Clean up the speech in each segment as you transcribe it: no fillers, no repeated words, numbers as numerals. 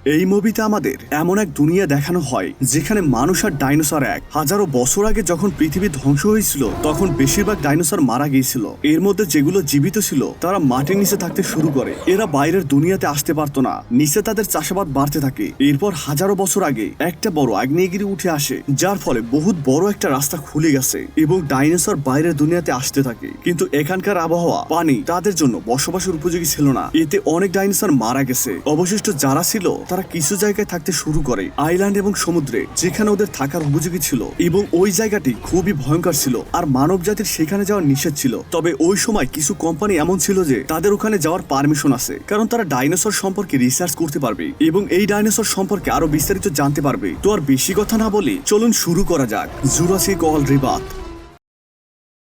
এই মুভিতে আমাদের এমন এক দুনিয়া দেখানো হয় যেখানে মানুষ আর ডাইনোসর এক হাজারো বছর আগে যখন পৃথিবী ধ্বংস হয়েছিল তখন বেশিরভাগ ডাইনোসর মারা গিয়েছিল। এর মধ্যে যেগুলো জীবিত ছিল তারা মাটির নিচে থাকতে শুরু করে। এরা বাইরের দুনিয়াতে আসতে পারতো না, নিচে তাদের চাষাবাদ বাড়তে থাকে। এরপর হাজারো বছর আগে একটা বড় আগ্নেয়গিরি উঠে আসে, যার ফলে বহুত বড় একটা রাস্তা খুলে গেছে এবং ডাইনোসর বাইরের দুনিয়াতে আসতে থাকে। কিন্তু এখানকার আবহাওয়া, পানি তাদের জন্য বসবাসের উপযোগী ছিল না। এতে অনেক ডাইনোসর মারা গেছে। অবশিষ্ট যারা ছিল তারা কিছু জায়গায় থাকতে শুরু করে, আইল্যান্ড এবং সমুদ্রে, যেখানে ওদের থাকার উপযোগী ছিল এবং ওই জায়গাটি খুবই ভয়ঙ্কর ছিল আর মানব জাতির সেখানে যাওয়ার নিষেধ ছিল। তবে ওই সময় কিছু কোম্পানি এমন ছিল যে তাদের ওখানে যাওয়ার পারমিশন আছে, কারণ তারা ডাইনোসর সম্পর্কে রিসার্চ করতে পারবে এবং এই ডাইনোসর সম্পর্কে আরো বিস্তারিত জানতে পারবে। তো আর বেশি কথা না বলে চলুন শুরু করা যাক জুরাসিক ওয়ার্ল্ড রিবাথ।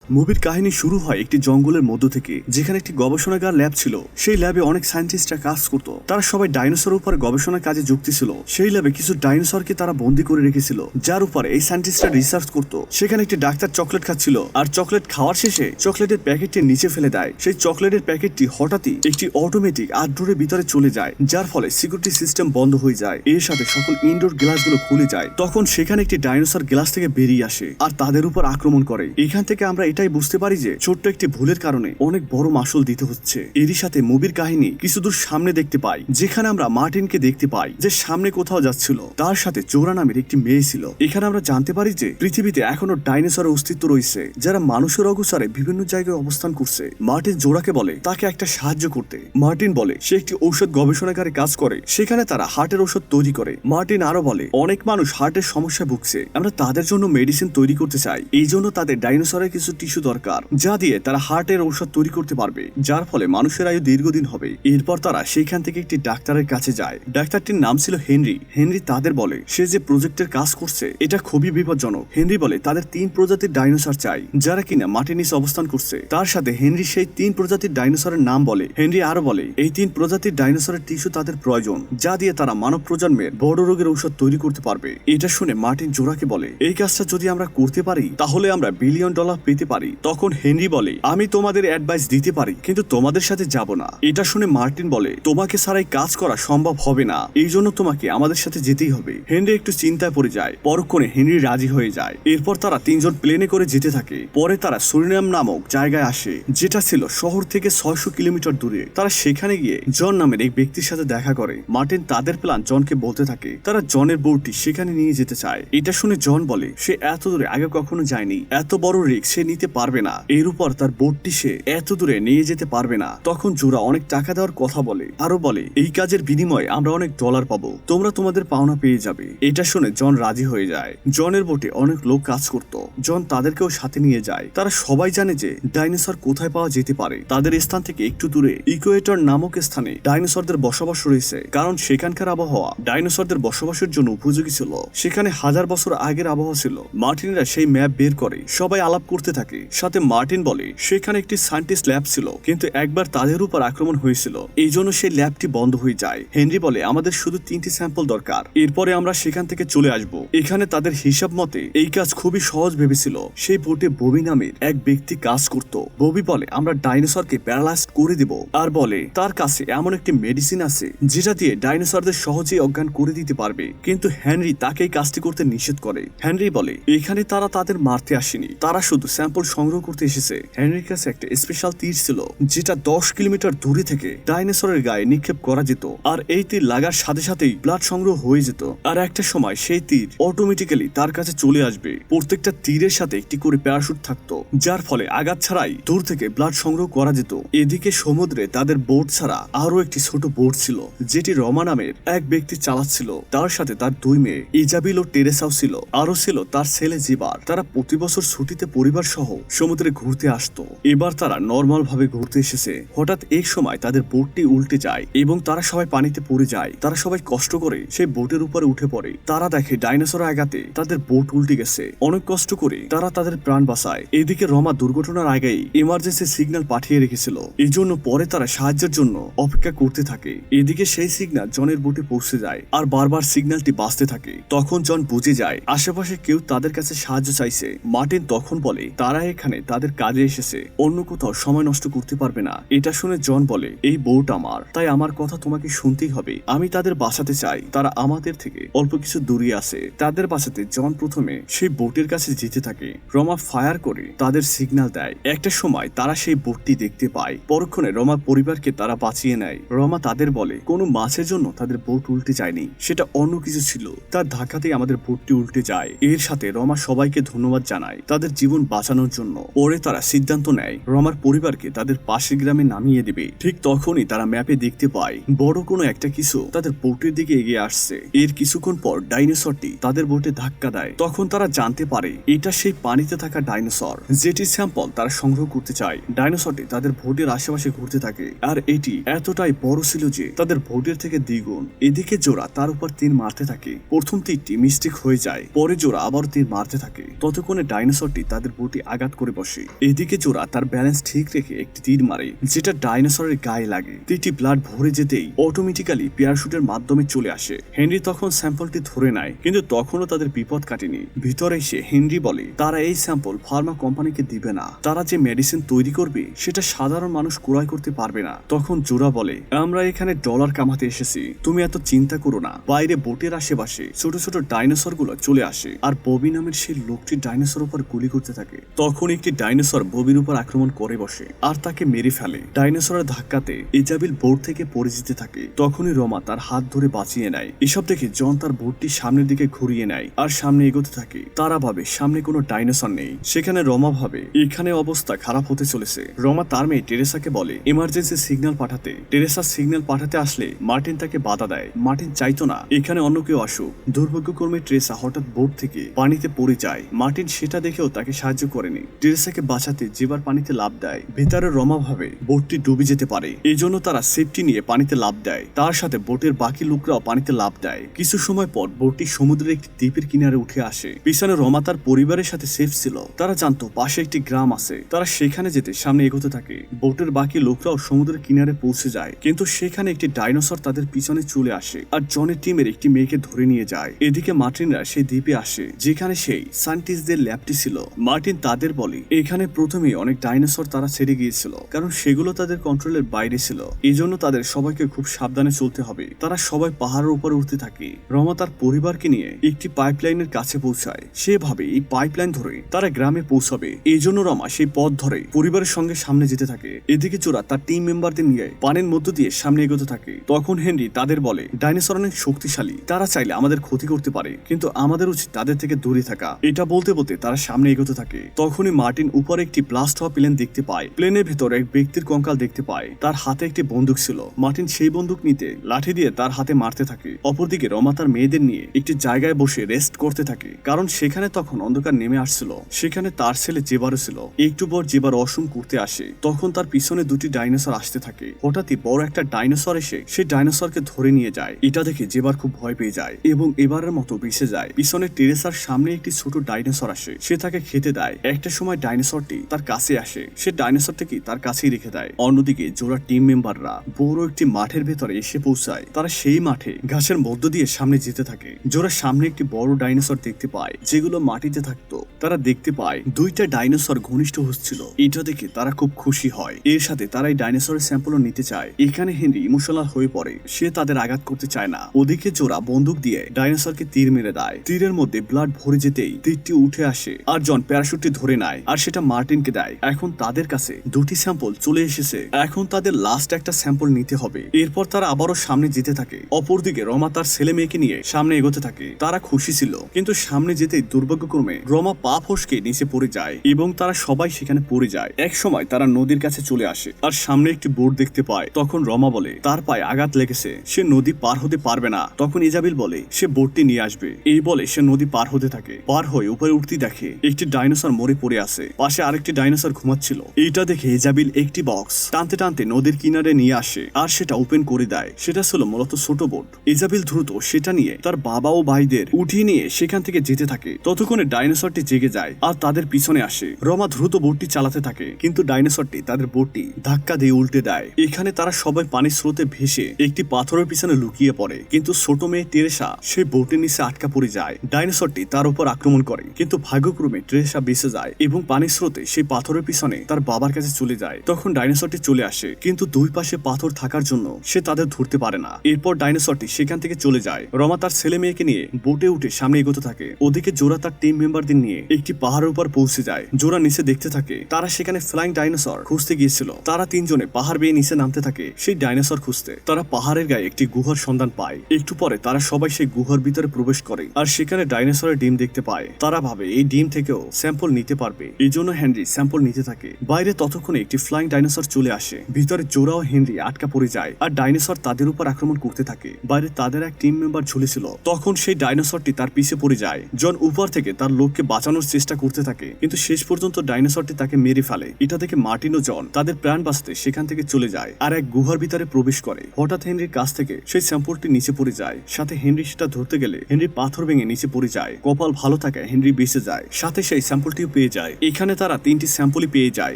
মুভির কাহিনী শুরু হয় একটি জঙ্গলের মধ্য থেকে, যেখানে একটি গবেষণাগার ল্যাব ছিল। সেই ল্যাবে অনেক সায়েন্টিস্টরা কাজ করত। তারা সবাই ডাইনোসরের উপর গবেষণার কাজে যুক্ত ছিল। সেই ল্যাবে কিছু ডাইনোসরকে তারা বন্দী করে রেখেছিল, যার উপর এই সায়েন্টিস্টরা রিসার্চ করত। সেখানে একটি ডাক্তার চকলেট খাচ্ছিল, আর চকলেট খাওয়ার শেষে চকলেটের প্যাকেটটি নিচে ফেলে দেয়। সেই চকলেটের প্যাকেটটি হঠাৎই একটি অটোমেটিক আউটডোরের ভিতরে চলে যায়, যার ফলে সিকিউরিটি সিস্টেম বন্ধ হয়ে যায়। এর সাথে সকল ইনডোর গ্লাসগুলো খুলে যায়। তখন সেখানে একটি ডাইনোসর গ্লাস থেকে বেরিয়ে আসে আর তাদের উপর আক্রমণ করে। এখান থেকে আমরা এটাই বুঝতে পারি যে ছোট্ট একটি ভুলের কারণে অনেক বড় মাসুল দিতে হচ্ছে। এরই সাথে মুভির কাহিনী কিছু দূর সামনে দেখতে পাই, যেখানে আমরা মার্টিনকে দেখতে পাই যে সামনে কোথাও যাচ্ছিল। তার সাথে জোরা নামের একটি মেয়ে ছিল। এখানে আমরা জানতে পারি যে পৃথিবীতে এখনো ডাইনোসরের অস্তিত্ব রয়েছে, যারা মানুষের অগোচরে বিভিন্ন জায়গায় অবস্থান করছে। মার্টিন জোরাকে বলে তাকে একটা সাহায্য করতে। মার্টিন বলে সে একটি ঔষধ গবেষণাগারে কাজ করে, সেখানে তারা হার্টের ঔষধ তৈরি করে। মার্টিন আরো বলে অনেক মানুষ হার্টের সমস্যায় ভুগছে, আমরা তাদের জন্য মেডিসিন তৈরি করতে চাই। এই জন্য তাদের ডাইনোসরের কিছু টিস্যু দরকার, যা দিয়ে তারা হার্টের ঔষধ তৈরি করতে পারবে, যার ফলে মানুষের আয়ু দীর্ঘদিন হবে। এরপর তারা সেখান থেকে একটি ডাক্তারের কাছে যায়। ডাক্তারটির নাম ছিল হেনরি। হেনরি তাদের বলে সে যে প্রজেক্টের কাজ করছে এটা খুবই বিপজ্জনক। হেনরি বলে তাদের 3 প্রজাতির ডাইনোসর চাই, যারা কিনা মাটির নিচে অবস্থান করছে। তার সাথে হেনরি সেই 3 প্রজাতির ডাইনোসরের নাম বলে। হেনরি আরো বলে এই 3 প্রজাতির ডাইনোসরের টিস্যু তাদের প্রয়োজন, যা দিয়ে তারা মানব প্রজন্মের বড় রোগের ঔষধ তৈরি করতে পারবে। এটা শুনে মার্টিন জোরাকে বলে এই কাজটা যদি আমরা করতে পারি তাহলে আমরা $1 বিলিয়ন পেতে পারি। তখন হেনরি বলে আমি তোমাদের অ্যাডভাইস দিতে পারি, কিন্তু তোমাদের সাথে যাব না। এটা শুনে মার্টিন বলে তোমাকে ছাড়াই কাজ করা সম্ভব হবে না, এই জন্য তোমাকে আমাদের সাথে যেতেই হবে। হেনরি একটু চিন্তায় পড়ে যায়। পরক্ষণে হেনরি রাজি হয়ে যায়। এরপর তারা 3 জন প্লেনে করে যেতে থাকে। পরে তারা সুরিনাম নামক জায়গায় আসে, যেটা ছিল শহর থেকে 600 কিলোমিটার দূরে। তারা সেখানে গিয়ে জন নামের এক ব্যক্তির সাথে দেখা করে। মার্টিন তাদের প্ল্যান জনকে বলতে থাকে। তারা জনের বোটটি সেখানে নিয়ে যেতে চায়। এটা শুনে জন বলে সে এত দূরে আগে কখনো যায়নি, এত বড় রিস্ক সে নিতে পারবে না। এর উপর তার বোটটি সে এত দূরে নিয়ে যেতে পারবে না। তখন জোরা অনেক টাকা দেওয়ার কথা বলে, আরো বলে এই কাজের বিনিময়ে আমরা অনেক ডলার পাবো, তোমরা তোমাদের পাওনা পেয়ে যাবে। এটা শুনে জন রাজি হয়ে যায়। জনের বোটে অনেক লোক কাজ করত। জন তাদেরকেও সাথে নিয়ে যায়। তারা সবাই জানে যে ডাইনোসর কোথায় পাওয়া যেতে পারে। তাদের স্থান থেকে একটু দূরে ইকুয়েটর নামক স্থানে ডাইনোসরদের বসবাস রয়েছে, কারণ সেখানকার আবহাওয়া ডাইনোসরদের বসবাসের জন্য উপযোগী ছিল। সেখানে 1000 বছর আগের আবহাওয়া ছিল। মার্টিনরা সেই ম্যাপ বের করে সবাই আলাপ করতে থাকে। সাথে মার্টিন বলে সেখানে একটি সায়েন্টিস্ট ল্যাব ছিল, কিন্তু একবার তাদের উপর আক্রমণ হয়েছিল, এই জন্য সেই ল্যাবটি বন্ধ হয়ে যায়। হেনরি বলে আমাদের শুধু 3টি স্যাম্পল দরকার, এরপরে আমরা সেখান থেকে চলে আসব। এখানে তাদের হিসাব মতে এই কাজ খুবই সহজ ভেবেছিল। সেই বোটে ববি নামের এক ব্যক্তি কাজ করত। ববি বলে আমরা ডাইনোসরকে প্যারালাইজ করে দিব, আর বলে তার কাছে এমন একটি মেডিসিন আছে যেটা দিয়ে ডাইনোসরদের সহজেই অজ্ঞান করে দিতে পারবে। কিন্তু হেনরি তাকে এই কাজটি করতে নিষেধ করে। হেনরি বলে এখানে তারা তাদের মারতে আসেনি, তারা শুধু স্যাম্পল সংগ্রহ করতে এসেছে। হেনরির কাছে একটা স্পেশাল তীর ছিল, যেটা 10 কিলোমিটার দূরে থেকে ডাইনোসরের গায়ে নিক্ষেপ করা যেত, আর এই তীর লাগার সাথে সাথেই ব্লাড সংগ্রহ হয়ে যেত। আর একটা সময় সেই তীর অটোমেটিক্যালি তার কাছে চলে আসবে। প্রত্যেকটা তীরের সাথে একটি করে প্যারাশুট থাকতো, যার ফলে আঘাত ছাড়াই দূর থেকে ব্লাড সংগ্রহ করা যেত। এদিকে সমুদ্রে তাদের বোট ছাড়া আরো একটি ছোট বোট ছিল, যেটি রমা নামের এক ব্যক্তি চালাচ্ছিল। তার সাথে তার 2 মেয়ে ইজাবিল ও টেরেসাও ছিল, আরো ছিল তার ছেলে জিবার। তারা প্রতি বছর ছুটিতে পরিবার সহ সমুদ্রে ঘুরতে আসতো। এবার তারা নর্মাল ভাবে ঘুরতে এসেছে। হঠাৎ এক সময় তাদের বোটটি উল্টে যায় এবং তারা সবাই পানিতে পড়ে যায়। তারা সবাই কষ্ট করে সেই বোটের উপরে উঠে পড়ে। তারা দেখে ডাইনোসরের আঘাতে তাদের বোট উল্টে গেছে। অনেক কষ্ট করে তারা তাদের প্রাণ বাঁচায়। এদিকে রমা দুর্ঘটনার আগেই ইমার্জেন্সি সিগন্যাল পাঠিয়ে রেখেছিল, এই জন্য পরে তারা সাহায্যের জন্য অপেক্ষা করতে থাকে। এদিকে সেই সিগন্যাল জনের বোটে পৌঁছে যায়, আর বারবার সিগন্যালটি বাজতে থাকে। তখন জন বুঝে যায় আশেপাশে কেউ তাদের কাছে সাহায্য চাইছে। মার্টিন তখন বলে তারা এখানে তাদের কাজে এসেছে, অন্য কোথাও সময় নষ্ট করতে পারবে না। এটা শুনে জন বলে, এই বোট আমার, তাই আমার কথা তোমাকে শুনতেই হবে। আমি তাদের বাঁচাতে চাই, তারা আমাদের থেকে অল্প কিছু দূরে আছে। তাদের বাঁচাতে জন প্রথমে সেই বোটের কাছে যেতে থাকে। রমা ফায়ার করে তাদের সিগন্যাল দেয়। একটা সময় তারা সেই বোটটি দেখতে পায়। পরক্ষণে রমার পরিবারকে তারা বাঁচিয়ে নেয়। রমা তাদের বলে, কোনো মাছের জন্য তাদের বোট উল্টে যায়নি, সেটা অন্য কিছু ছিল। তার ধাক্কাতেই আমাদের বোটটি উল্টে যায়। এর সাথে রমা সবাইকে ধন্যবাদ জানায় তাদের জীবন বাঁচানোর জন্য। পরে তারা সিদ্ধান্ত নেয় রমার পরিবারকে তাদের পাশের গ্রামে নামিয়ে দেবে। ঠিক তখনই তারা ম্যাপে দেখতে পায় বড় কোনো একটা কিছু তাদের বোটের দিকে এগিয়ে আসছে। এর কিছুক্ষণ পর ডাইনোসরটি তাদের বোটে ধাক্কা দেয়। তখন তারা জানতে পারে এটা সেই পানিতে থাকা ডাইনোসর, যেটি স্যাম্পল তারা সংগ্রহ করতে চায়। ডাইনোসরটি তাদের বোটের আশেপাশে ঘুরতে থাকে, আর এটি এতটাই বড় ছিল যে তাদের বোটের থেকে দ্বিগুণ। এদিকে জোড়া তার উপর তীর মারতে থাকে। প্রথম তীরটি মিস্টেক হয়ে যায়, পরে জোড়া আবার তীর মারতে থাকে। ততক্ষণে ডাইনোসরটি তাদের বোটে আঘাত করে বসে। এদিকে জোড়া তার ব্যালেন্স ঠিক রেখে একটি তীর মারে, যেটা ডাইনোসরের গায়ে লাগে। তীরটি ব্লাড ভরে যেতেই অটোমেটিক্যালি প্যারাশুটের মাধ্যমে চলে আসে। হেনরি তখন স্যাম্পলটি ধরে নেয়, কিন্তু তখনও তাদের বিপদ কাটেনি। ভিতরে এসে হেনরি বলে তারা এই স্যাম্পল ফার্মা কোম্পানিকে দিবে না। তারা যে মেডিসিন তৈরি করবে সেটা সাধারণ মানুষ ক্রয় করতে পারবে না। তখন জোড়া বলে, আমরা এখানে ডলার কামাতে এসেছি, তুমি এত চিন্তা করো না। বাইরে বোটের আশেপাশে ছোট ছোট ডাইনোসর গুলো চলে আসে, আর ববি নামের সেই লোকটি ডাইনোসর উপর গুলি করতে থাকে। তখন একটি ডাইনোসর ববির উপর আক্রমণ করে বসে আর তাকে মেরে ফেলে। ডাইনোসরের ধাক্কাতে ইজাবেল বোট থেকে পড়ে যেতে থাকে। তখনই রমা তার হাত ধরে বাঁচিয়ে নেয়। এসব দেখে জন তার বোটটি সামনের দিকে ঘুরিয়ে নেয় আর সামনে এগোতে থাকে। তারা ভাবে সামনে কোনো ডাইনোসর নেই। সেখানে রমা ভাবে এখানে অবস্থা খারাপ হতে চলেছে। রমা তার মেয়ে টেরেসাকে বলে এমার্জেন্সি সিগন্যাল পাঠাতে। টেরেসা সিগন্যাল পাঠাতে আসলে মার্টিন তাকে বাধা দেয়। মার্টিন চাইতো না এখানে অন্য কেউ আসুক। দুর্ভাগ্যক্রমে টেরেসা হঠাৎ বোট থেকে পানিতে পড়ে যায়। মার্টিন সেটা দেখেও তাকে সাহায্য করেনি। টেরেসাকে বাঁচাতে যেবার পানিতে লাফ দেয়। ভেতরে রমা ভাবে বোটটি ডুবে যেতে পারে, এই জন্য তারা সেফটি নিয়ে পানিতে লাফ দেয়। তার সাথে বোটের বাকি লোকরাও পানিতে লাফ দেয়। কিছু সময় পর বোটটি সমুদ্রের একটি দ্বীপের কিনারে উঠে আসে। পিছনে রমা তার পরিবারের সাথে সেফ ছিল। তারা জানতো পাশে একটি গ্রাম আছে। তারা সেখানে যেতে সামনে এগোতে থাকে। বোটের বাকি লোকরাও সমুদ্রের কিনারে পৌঁছে যায়, কিন্তু সেখানে একটি ডাইনোসর তাদের পিছনে চলে আসে আর জনের টিমের একটি মেয়েকে ধরে নিয়ে যায়। এদিকে মার্টিনরা সেই দ্বীপে আসে যেখানে সেই সায়েন্টিস্টদের ল্যাবটি ছিল। মার্টিন তাদের বলে এখানে প্রথমে অনেক ডাইনোসর তারা ছেড়ে গিয়েছিল, কারণ সেগুলো তাদের কন্ট্রোলের বাইরে ছিল। এই জন্য তাদের সবাইকে খুব সাবধানে চলতে হবে। তারা সবাই পাহাড়ের উপর উঠতে থাকে। রমা তার পরিবারকে নিয়ে একটি পাইপলাইনের কাছে পৌঁছায়। সেভাবে এই পাইপলাইন ধরে তারা গ্রামে পৌঁছাবে। এই জন্য রমা সেই পথ ধরে পরিবারের সঙ্গে সামনে যেতে থাকে। এদিকে জোড়া তার টিম মেম্বারদের নিয়ে পানির মধ্য দিয়ে সামনে এগোতে থাকে। তখন হেনরি তাদের বলে ডাইনোসর অনেক শক্তিশালী, তারা চাইলে আমাদের ক্ষতি করতে পারে, কিন্তু আমাদের উচিত তাদের থেকে দূরে থাকা। এটা বলতে বলতে তারা সামনে এগোতে থাকে। তখনই মার্টিন উপরে একটি ব্লাস্ট হওয়া প্লেন দেখতে পায়। প্লেনের ভেতরে এক ব্যক্তির কঙ্কাল দেখতে পায়। তার হাতে একটি বন্দুক ছিল। মার্টিন সেই বন্দুক নিতে লাঠি দিয়ে তার হাতে মারতে থাকে। অপরদিকে রমা তার মেয়েদের নিয়ে একটি জায়গায় বসে রেস্ট করতে থাকে, কারণ সেখানে তখন অন্ধকার নেমে আসছিল। সেখানে তার ছেলে জেবারও ছিল। একটু পর জেবার অসুম করতে আসে। তখন তার পিছনে দুটি ডাইনোসর আসতে থাকে। হঠাৎই বড় একটা ডাইনোসর এসে সেই ডাইনোসরকে ধরে নিয়ে যায়। এটা দেখে জেবার খুব ভয় পেয়ে যায় এবং এবারের মতো বেঁচে যায়। পিছনে টেরেসার সামনে একটি ছোট ডাইনোসর আসে। সে তাকে খেতে দেয়। একটা সময় ডাইনোসরটি তার কাছে আসে। সে ডাইনোসরটিকে তার কাছেই রেখে দেয়। অন্যদিকে জোড়া টিম মেম্বাররা বড় একটি মাঠের ভেতরে এসে পৌঁছায়। তারা সেই মাঠে ঘাসের মধ্য দিয়ে সামনে যেতে থাকে। জোড়া সামনে একটি বড় ডাইনোসর দেখতে পায় যেগুলো মাটিতে থাকতো। তারা দেখতে পায় দুইটা ডাইনোসর ঘনিষ্ঠ হচ্ছিল। এটা দেখে তারা খুব খুশি হয়। এর সাথে তারা এই ডাইনোসরের স্যাম্পলও নিতে চায়। এখানে হেনরি ইমোশনাল হয়ে পড়ে। সে তাদের আঘাত করতে চায় না। ওদিকে জোড়া বন্দুক দিয়ে ডাইনোসরকে তীর মেরে দেয়। তীরের মধ্যে ব্লাড ভরে যেতেই তীরটি উঠে আসে আর জন প্যারাশুটটি ধরে নেয় আর সেটা মার্টিনকে দেয়। এখন তাদের কাছে দুটি স্যাম্পল চলে এসেছে। এখন তাদের লাস্ট একটা স্যাম্পল নিতে হবে। এরপর তারা আবারও সামনে যেতে থাকে। অপরদিকে রমা তার ছেলে মেয়েকে নিয়ে সামনে এগোতে থাকে। তারা খুশি ছিল, কিন্তু সামনে যেতেই দুর্ভাগ্যক্রমে রমা পা ফসকে নিচে পড়ে যায় এবং তারা সবাই সেখানে পড়ে যায়। এক সময় তারা নদীর কাছে চলে আসে আর সামনে একটি বোট দেখতে পায়। তখন রমা বলে তার পায়ে আঘাত লেগেছে, সে নদী পার হতে পারবে না। তখন ইজাবেল বলে সে বোটটি নিয়ে আসবে। এই বলে সে নদী পার হতে থাকে। পার হয়ে উপরে উঠতে দেখে একটি ডাইনোসর মরে পড়ে আছে। পাশে আরেকটি ডাইনোসর ঘুমাচ্ছিল। এইটা দেখে ইজাবেল একটি বক্স টানতে টানতে নদীর কিনারে নিয়ে আসে আর সেটা ওপেন করে দেয়। সেটা ছিল মূলত ছোট বোট। ইজাবেল দ্রুত সেটা নিয়ে তার বাবা ও ভাইদের উঠিয়ে নিয়ে সেখান থেকে যেতে থাকে। ততক্ষণে ডাইনোসরটি জেগে যায় আর তাদের পিছনে আসে। রমা দ্রুত বোটটি চালাতে থাকে, কিন্তু ডাইনোসরটি তাদের বোটটি ধাক্কা দিয়ে উল্টে দেয়। এখানে তারা সবাই পানির স্রোতে ভেসে একটি পাথরের পিছনে লুকিয়ে পড়ে, কিন্তু ছোট মেয়ে টেরেসা সেই বোটের নিচে আটকা পড়ে যায়। ডাইনোসরটি তার উপর আক্রমণ করে, কিন্তু ভাগ্যক্রমে টেরেসা বেঁচে যায় এবং পানির স্রোতে সেই পাথরের পিছনে তার বাবার কাছে চলে যায়। তখন ডাইনোসরটি চলে আসে, কিন্তু দুই পাশে পাথর থাকার জন্য সে তাদের ধরতে পারে না। এরপর ডাইনোসরটি সেখান থেকে চলে যায়। রমা তার ছেলে মেয়েকে নিয়ে বোটে উঠে সামনে এগোতে থাকে। ওদিকে জোরা তার টিম মেম্বারদের নিয়ে একটি পাহাড়ের উপর পৌঁছে যায়। জোরা নিচে দেখতে থাকে তারা সেখানে ফ্লাইং ডাইনোসর খুঁজতে গিয়েছিল। তারা তিনজনে পাহাড় বেয়ে নিচে নামতে থাকে সেই ডাইনোসর খুঁজতে। তারা পাহাড়ের গায়ে একটি গুহার সন্ধান পায়। একটু পরে তারা সবাই সেই গুহার ভিতরে প্রবেশ করে আর সেখানে ডাইনোসরের ডিম দেখতে পায়। তারা ভাবে এই ডিম থেকেও স্যাম্পল নিতে পারবে, এই জন্য হেনরি স্যাম্পল নিতে থাকে। বাইরে ততক্ষণে একটি ফ্লাইং ডাইনোসর চলে আসে। ভিতরে জোরা ও হেনরি আটকা পড়ে যায় আর ডাইনোসর তাদের উপর আক্রমণ করতে থাকে। বাইরে তাদের এক টিম মেম্বার ঝুলেছিল। তখন সেই ডাইনোসরটি তার পিছে পড়ে যায়। জন উপর থেকে তার লোককে বাঁচানোর চেষ্টা করতে থাকে, কিন্তু শেষ পর্যন্ত ডাইনোসরটি তাকে মেরে ফেলে। এটা দেখে মার্টিন ও জন তাদের প্রাণ বাঁচতে সেখান থেকে চলে যায় আর এক গুহার ভিতরে প্রবেশ করে। হঠাৎ হেনরির কাছ থেকে সেই স্যাম্পলটি নিচে পড়ে যায়। সাথে হেনরি সেটা ধরতে গেলে হেনরি পাথর ভেঙে নিচে পড়ে যায়। কপাল ভালো থাকে হেনরি বেঁচে যায়, সাথে সেই স্যাম্পলটিও পেয়ে যায়। এখানে তারা তিনটি স্যাম্পলই পেয়ে যায়।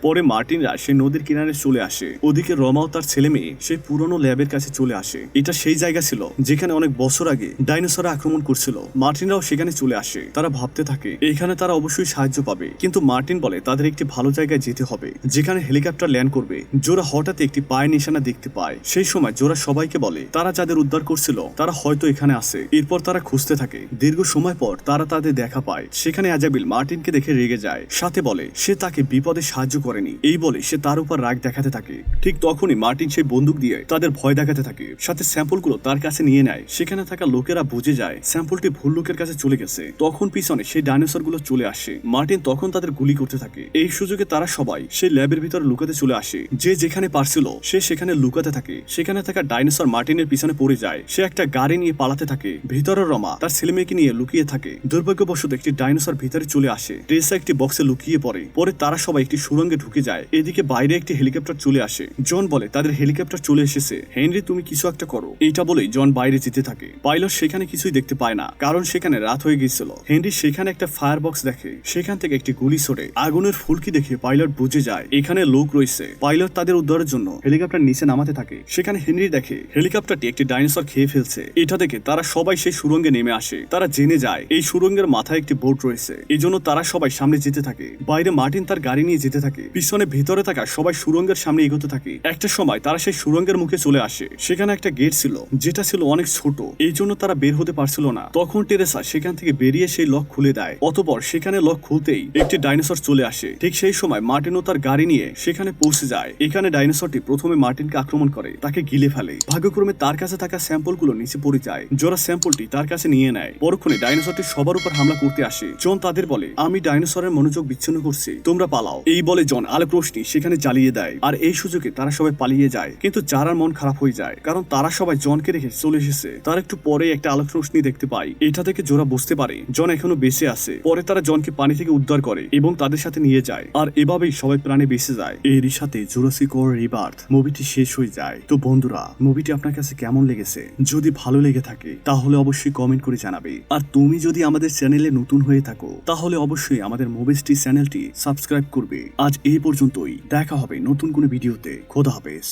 পরে মার্টিনরা সেই নদীর কিনারে চলে আসে। ওদিকে রমাও তার ছেলে মেয়ে সেই পুরনো ল্যাবের কাছে চলে আসে। এটা সেই জায়গা ছিল যেখানে অনেক বছর আগে ডাইনোসর আক্রমণ করছিল। মার্টিনরাও সেখানে চলে আসে। তারা ভাবতে থাকে এখানে তারা অবশ্যই সাহায্য পাবে, কিন্তু মার্টিন বলে তাদের একটি ভালো জায়গায় যেতে হবে যেখানে হেলিকপ্টার ল্যান্ড করবে। জোরা হঠাৎ একটি পায়ের নিশানা দেখতে পায়। সেই সময় জোরা সবাইকে বলে তারা যাদের উদ্ধার করছিল তারা হয়তো এখানে আছে। এরপর তারা খুঁজতে থাকে। দীর্ঘ সময় পর তারা তাদের দেখা পায়। সেখানে আজাবিল মার্টিনকে দেখে রেগে যায়, সাথে বলে সে তাকে বিপদে সাহায্য করেনি। এই বলে সে তার উপর রাগ দেখাতে থাকে। ঠিক তখনই মার্টিন সেই বন্দুক দিয়ে তাদের ভয় দেখাতে থাকে, সাথে স্যাম্পলগুলো তার কাছে নিয়ে নেয়। সেখানে থাকা লোকেরা বুঝে যায় স্যাম্পলটি ভুল লোকের কাছে চলে গেছে। তখন পিছনে সেই ডাইনোসর গুলো চলে আসে। মার্টিন তখন তাদের গুলি করতে থাকে। এই সুযোগে তারা সবাই সেই ল্যাবের ভিতরে লুকাতে চলে আসে। যে যেখানে পারছিল সে সেখানে লুকাতে থাকে। সেখানে থাকা ডাইনোসর মার্টিনের পিছনে পড়ে যায়। সে একটা গাড়ি নিয়ে পালাতে থাকে। ভিতরে রমা তার ছেলে মেয়েকে নিয়ে লুকিয়ে থাকে। দুর্ভাগ্যবশত একটি ডাইনোসর ভিতরে চলে আসে। টেরেসা একটি বক্সে লুকিয়ে পড়ে। পরে তারা সবাই একটি সুড়ঙ্গে ঢুকে যায়। এদিকে বাইরে একটি হেলিকপ্টার চলে আসে। জন বলে তাদের হেলিকপ্টার চলে এসেছে, হেনরি তুমি কিছু একটা করো। এইটা বলেই জন বাইরে যেতে থাকে। পাইলট সেখানে কিছুই দেখতে পায় না, কারণ সেখানে রাত হয়ে গিয়েছিল। হেনরি সেখানে একটা ফায়ার বক্স দেখে। সেখান থেকে একটি গুলি ছোড়ে। আগুনের ফুলকি দেখে পাইলট বুঝে যায় এখানে লোক রয়েছে। পাইলট তাদের উদ্ধারের জন্য হেলিকপ্টার নিচে নামাতে থাকে। সেখানে হেনরি দেখে হেলিকপ্টারটি একটি ডাইনোসর খেয়ে ফেলছে। এটা দেখে তারা সবাই সেই সুড়ঙ্গে নেমে আসে। তারা জেনে যায় এই সুড়ঙ্গের মাথায় একটি বোট রয়েছে। এই জন্য তারা সবাই সামনে যেতে থাকে। বাইরে মার্টিন তার গাড়ি নিয়ে যেতে থাকে। পিছনে ভেতরে থাকা সবাই সুড়ঙ্গের সামনে এগোতে থাকে। একটা সময় তারা সেই সুড়ঙ্গের মুখে চলে আসে। সেখানে একটা গেট ছিল যেটা ছিল অনেক ছোট, এই জন্য তারা বের হতে পারছিল না। তখন টেরেসা সেখান থেকে বেরিয়ে সেই লক খুলে দেয়। অতঃপর সেখানে লক খুলতেই একটি ডাইনোসর চলে আসে। ঠিক সেই সময় মার্টিনও তার গাড়ি নিয়ে সেখানে পৌঁছে যায়। এখানে ডাইনোসরটি প্রথমে মার্টিনকে আক্রমণ করে, তাকে গিলে ফেলে। ভাগ্যক্রমে তার কাছে থাকা স্যাম্পল গুলো নিচে পড়ে যায়। জোরা স্যাম্পলটি তার কাছে নিয়ে নেয়। পরক্ষণে ডাইনোসরটি সবার উপর হামলা করতে আসে। জন তাদের বলে আমি ডাইনোসরের মনোযোগ বিচ্ছিন্ন করছি, তোমরা পালাও। এই বলে জন আলোক রোশনি সেখানে জ্বালিয়ে দেয়। আর এই সুযোগে তারা সবাই পালিয়ে যায়। কিন্তু যারার মন খারাপ হয়ে যায়, কারণ তারা সবাই জনকে রেখে চলে এসেছে। তার একটু পরে একটা আলোক রোশনি দেখতে পায়। এটা থেকে জোরা বুঝতে পারে জন এখনো বেঁচে আছে। পরে তারা জনকে পানি থেকে উদ্ধার করে এবং তাদের সাথে নিয়ে যায়। আর এভাবেই সবাই প্রাণে বেঁচে যায়। এরই সাথে জুরাসিক ওয়ার্ল্ড রিবার্থ মুভিটি শেষ হয়ে যায়। তো বন্ধুরা, মুভিটি আপনার কাছে কেমন লেগেছে? যদি ভালো লেগে থাকে তাহলে অবশ্যই কমেন্ট করে জানাবে। আর তুমি যদি আমাদের চ্যানেলে নতুন হয়ে থাকো তাহলে অবশ্যই আমাদের মুভিস্টি চ্যানেলটি সাবস্ক্রাইব করবে। আজ এই পর্যন্তই, দেখা হবে নতুন কোনো ভিডিওতে। খোদা হাফেজ।